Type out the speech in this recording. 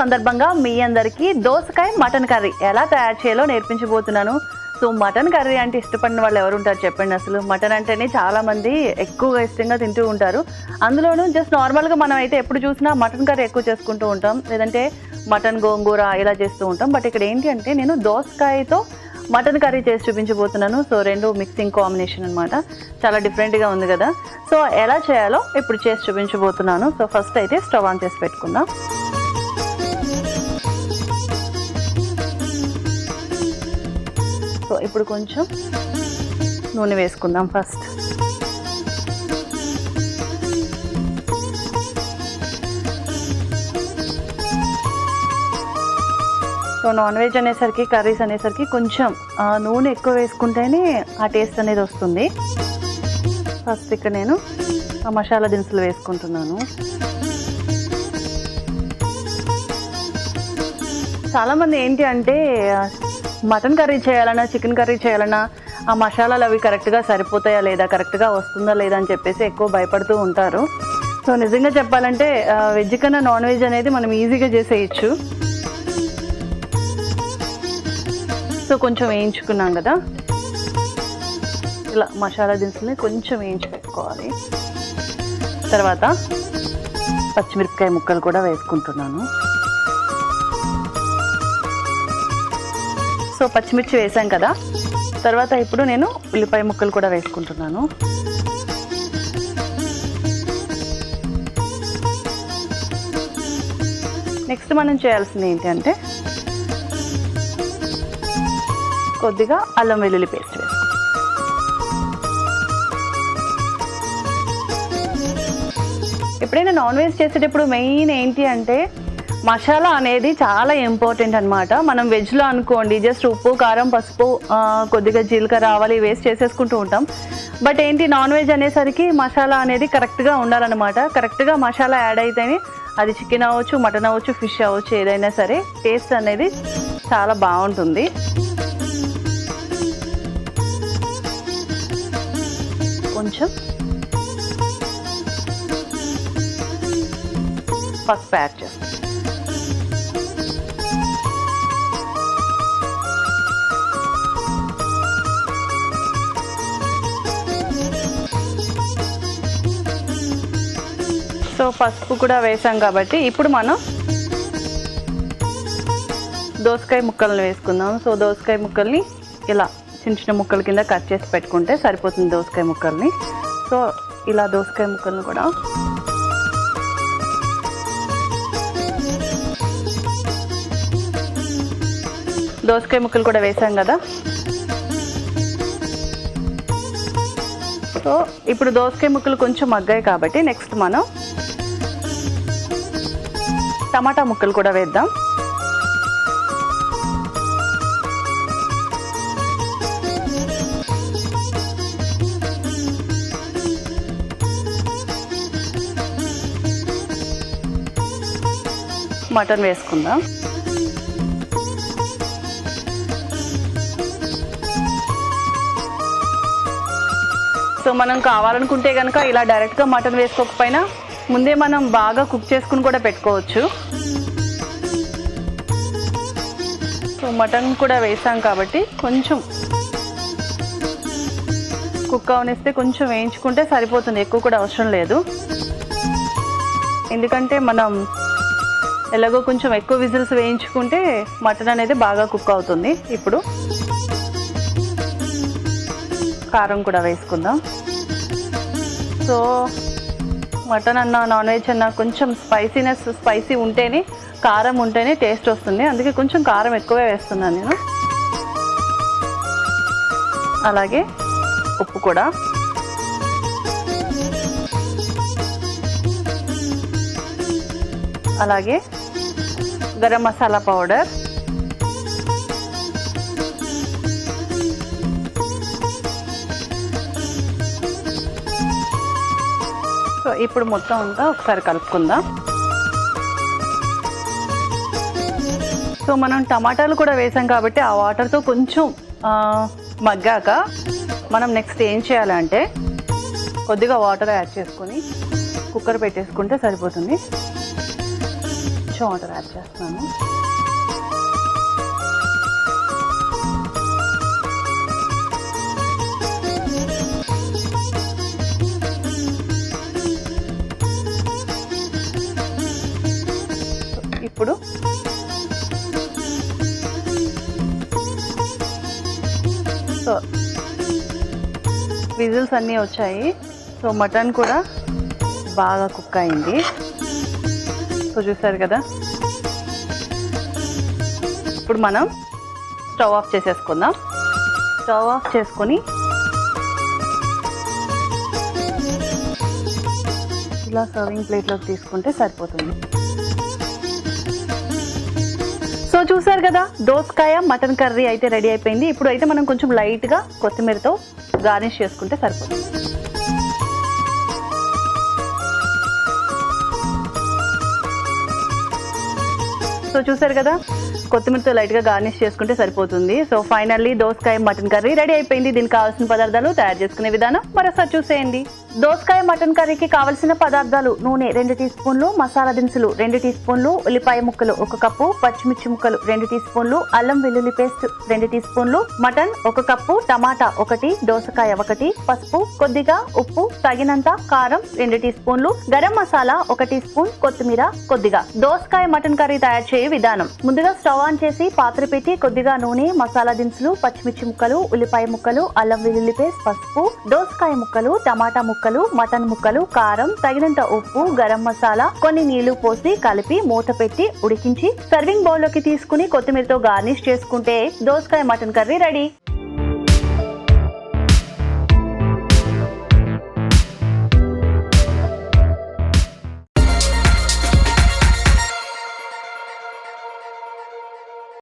సందర్భంగా మీ అందరికీ దోసకాయ మటన్ కర్రీ ఎలా తయారు చేయాలో నేర్పించబోతున్నాను. సో మటన్ కర్రీ అంటే ఇష్టపడిన వాళ్ళు ఎవరు ఉంటారు చెప్పండి. అసలు మటన్ అంటేనే చాలామంది ఎక్కువగా ఇష్టంగా తింటూ ఉంటారు. అందులోనూ జస్ట్ నార్మల్గా మనం అయితే ఎప్పుడు చూసినా మటన్ కర్రీ ఎక్కువ చేసుకుంటూ ఉంటాం, లేదంటే మటన్ గోంగూర ఇలా చేస్తూ ఉంటాం. బట్ ఇక్కడ ఏంటి అంటే నేను దోసకాయతో మటన్ కర్రీ చేసి చూపించబోతున్నాను. సో రెండు మిక్సింగ్ కాంబినేషన్ అనమాట, చాలా డిఫరెంట్గా ఉంది కదా. సో ఎలా చేయాలో ఇప్పుడు చేసి చూపించబోతున్నాను. సో ఫస్ట్ అయితే స్టవ్ ఆన్ చేసి పెట్టుకుందాం. సో ఇప్పుడు కొంచెం నూనె వేసుకుందాం ఫస్ట్. సో నాన్ వెజ్ అనేసరికి, కర్రీస్ అనేసరికి కొంచెం నూనె ఎక్కువ వేసుకుంటేనే ఆ టేస్ట్ అనేది వస్తుంది. ఫస్ట్ ఇక్కడ నేను ఆ మసాలా దినుసులు వేసుకుంటున్నాను. చాలామంది ఏంటి అంటే మటన్ కర్రీ చేయాలన్నా, చికెన్ కర్రీ చేయాలన్నా ఆ మసాలాలు అవి కరెక్ట్గా సరిపోతాయా లేదా, కరెక్ట్గా వస్తుందా లేదా అని చెప్పేసి ఎక్కువ భయపడుతూ ఉంటారు. సో నిజంగా చెప్పాలంటే వెజ్ కన్నా నాన్ వెజ్ అనేది మనం ఈజీగా చేసేయచ్చు. సో కొంచెం వేయించుకున్నాం కదా, ఇలా మసాలా దినుసుల్ని కొంచెం వేయించి పెట్టుకోవాలి. తర్వాత పచ్చిమిరపకాయ ముక్కలు కూడా వేసుకుంటున్నాను. సో పచ్చిమిర్చి వేసాం కదా, తర్వాత ఇప్పుడు నేను ఉల్లిపాయ ముక్కలు కూడా వేసుకుంటున్నాను. నెక్స్ట్ మనం చేయాల్సింది ఏంటి అంటే కొద్దిగా అల్లం వెల్లుల్లి పేస్ట్ వేసుకో. ఎప్పుడైనా నాన్ వెజ్ చేసేటప్పుడు మెయిన్ ఏంటి అంటే మసాలా అనేది చాలా ఇంపార్టెంట్ అనమాట. మనం వెజ్లో అనుకోండి జస్ట్ ఉప్పు, కారం, పసుపు, కొద్దిగా జీలకర్ర, ఆవాలు వేస్ట్ చేసేసుకుంటూ ఉంటాం. బట్ ఏంటి నాన్ వెజ్ అనేసరికి మసాలా అనేది కరెక్ట్గా ఉండాలన్నమాట. కరెక్ట్గా మసాలా యాడ్ అయితేనే అది చికెన్ అవ్వచ్చు, మటన్ అవ్వచ్చు, ఫిష్ అవ్వచ్చు, ఏదైనా సరే టేస్ట్ అనేది చాలా బాగుంటుంది. కొంచెం పసుపు యాడ్ చేస్తాం. సో పసుపు కూడా వేసాం కాబట్టి ఇప్పుడు మనం దోసకాయ ముక్కలను వేసుకుందాం. సో దోసకాయ ముక్కల్ని ఇలా చిన్న చిన్న ముక్కల కింద కట్ చేసి పెట్టుకుంటే సరిపోతుంది దోసకాయ ముక్కల్ని. సో ఇలా దోసకాయ ముక్కలను కూడా వేసాం కదా. సో ఇప్పుడు దోసకాయ ముక్కలు కొంచెం మగ్గాయి కాబట్టి నెక్స్ట్ మనం టమాటా ముక్కలు కూడా వేద్దాం. మటన్ వేసుకుందాం. సో మనం కావాలనుకుంటే కనుక ఇలా డైరెక్ట్గా మటన్ వేసుకోకపోయినా ముందే మనం బాగా కుక్ చేసుకుని కూడా పెట్టుకోవచ్చు. సో మటన్ కూడా వేసాం కాబట్టి కొంచెం కుక్ అవనిస్తే కొంచెం వేయించుకుంటే సరిపోతుంది, ఎక్కువ కూడా అవసరం లేదు. ఎందుకంటే మనం ఎలాగో కొంచెం ఎక్కువ విజిల్స్ వేయించుకుంటే మటన్ అనేది బాగా కుక్ అవుతుంది. ఇప్పుడు కారం కూడా వేసుకుందాం. సో మటన్ అన్నా, నాన్ వెజ్ అన్నా కొంచెం స్పైసీ ఉంటేనే, కారం ఉంటేనే టేస్ట్ వస్తుంది. అందుకే కొంచెం కారం ఎక్కువే వేస్తున్నాను నేను. అలాగే ఉప్పు కూడా. అలాగే గరం మసాలా పౌడర్, సో ఇప్పుడు మొత్తం అంతా ఒకసారి కలుపుకుందాం. సో మనం టమాటాలు కూడా వేసాం కాబట్టి ఆ వాటర్తో కొంచెం మగ్గాక మనం నెక్స్ట్ ఏం చేయాలంటే కొద్దిగా వాటర్ యాడ్ చేసుకొని కుక్కర్ పెట్టేసుకుంటే సరిపోతుంది. కొంచెం వాటర్ యాడ్ చేస్తున్నాను. ఇప్పుడు సో విజిల్స్ అన్నీ వచ్చాయి. సో మటన్ కూడా బాగా కుక్ అయింది. సో చూసారు కదా. ఇప్పుడు మనం స్టవ్ ఆఫ్ చేసేసుకుందాం. స్టవ్ ఆఫ్ చేసుకొని ఇలా సర్వింగ్ ప్లేట్లోకి తీసుకుంటే సరిపోతుంది. సో చూసారు కదా, దోసకాయ మటన్ కర్రీ అయితే రెడీ అయిపోయింది. ఇప్పుడు అయితే మనం కొంచెం లైట్గా కొత్తిమీరతో గార్నిష్ చేసుకుంటే సరిపోతుంది. సో చూసారు కదా, కొత్తిమీరతో లైట్గా గార్నిష్ చేసుకుంటే సరిపోతుంది. సో ఫైనల్లీ దోసకాయ మటన్ కర్రీ రెడీ అయిపోయింది. దీనికి కావాల్సిన పదార్థాలు తయారు చేసుకునే విధానం మరోసారి చూసేయండి. దోసకాయ మటన్ కర్రీకి కావలసిన పదార్థాలు: నూనె 2 టీ స్పూన్లు, మసాలా దినుసులు 2 టీ స్పూన్లు, ఉల్లిపాయ ముక్కలు 1 కప్పు, పచ్చిమిర్చి ముక్కలు 2 టీ స్పూన్లు, అల్లం వెల్లుల్లి పేస్ట్ 2 టీ స్పూన్లు, మటన్ 1 కప్పు, టమాటా 1, దోసకాయ 1, పసుపు కొద్దిగా, ఉప్పు తగినంత, కారం 2 టీ స్పూన్లు, గరం మసాలా 1 టీ స్పూన్, కొత్తిమీర కొద్దిగా. దోసకాయ మటన్ కర్రీ తయారు చేయే విధానం: ముందుగా స్టవ్ ఆన్ చేసి పాత్ర పెట్టి కొద్దిగా నూనె, మసాలా దినుసులు, పచ్చిమిర్చి ముక్కలు, ఉల్లిపాయ ముక్కలు, అల్లం వెల్లుల్లి పేస్ట్, పసుపు, దోసకాయ ముక్కలు, టమాటా ముక్కలు, మటన్ ముక్కలు, కారం తగినంత, ఉప్పు, గరం మసాలా, కొన్ని నీళ్లు పోసి కలిపి మూత పెట్టి ఉడికించి సర్వింగ్ బౌల్ లోకి తీసుకుని కొత్తిమీరతో గార్నిష్ చేసుకుంటే దోసకాయ మటన్ కర్రీ రెడీ.